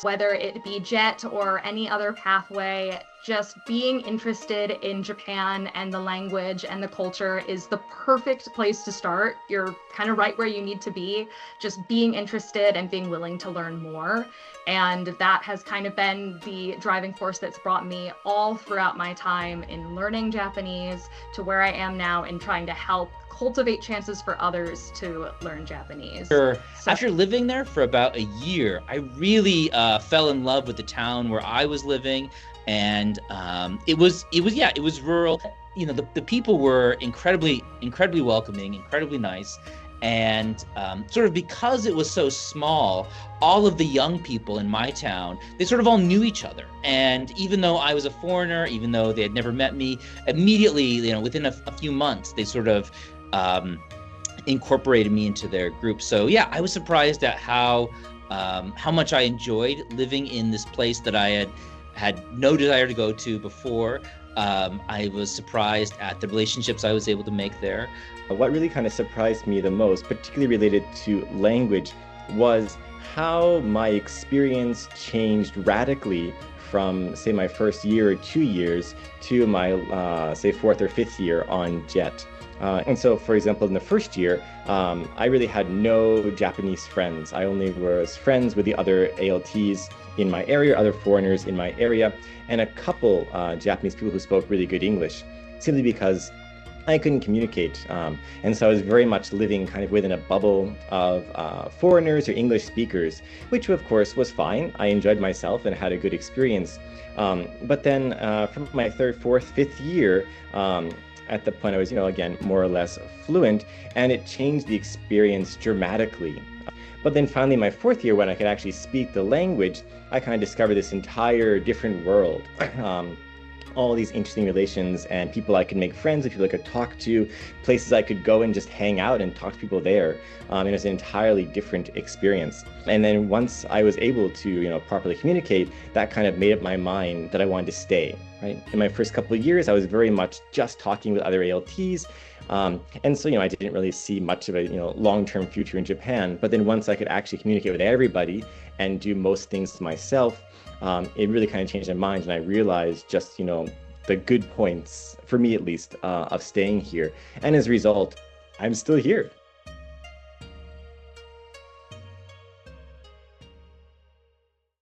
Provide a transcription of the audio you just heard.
Whether it be JET or any other pathway, just being interested in Japan and the language and the culture is the perfect place to start. You're kind of right where you need to be, just being interested and being willing to learn more. And that has kind of been the driving force that's brought me all throughout my time in learning Japanese to where I am now in trying to help cultivate chances for others to learn Japanese. After living there for about a year, I really fell in love with the town where I was living, and it was rural. You know, the people were incredibly welcoming, incredibly nice, and sort of because it was so small, all of the young people in my town, they sort of all knew each other. And even though I was a foreigner, even though they had never met me, immediately, you know, within a few months, they sort of incorporated me into their group. So yeah, I was surprised at how much I enjoyed living in this place that I had no desire to go to before. I was surprised at the relationships I was able to make there. What really kind of surprised me the most, particularly related to language, was how my experience changed radically from, say, my first year or 2 years to my, say, fourth or fifth year on JET. And so, for example, in the first year, I really had no Japanese friends. I only was friends with the other ALTs in my area, other foreigners in my area, and a couple Japanese people who spoke really good English, simply because I couldn't communicate. And so I was very much living kind of within a bubble of foreigners or English speakers, which of course was fine. I enjoyed myself and had a good experience. But then from my third, fourth, fifth year, at the point I was, again, more or less fluent, and it changed the experience dramatically. But then finally, my fourth year, when I could actually speak the language, I kind of discovered this entire different world. All these interesting relations and people I could make friends with, people I could talk to, places I could go and just hang out and talk to people there. It was an entirely different experience. And then once I was able to, properly communicate, that kind of made up my mind that I wanted to stay, right? In my first couple of years, I was very much just talking with other ALTs. And so, I didn't really see much of a, long-term future in Japan. But then once I could actually communicate with everybody and do most things myself, it really kind of changed my mind, and I realized just, the good points, for me at least, of staying here. And as a result, I'm still here.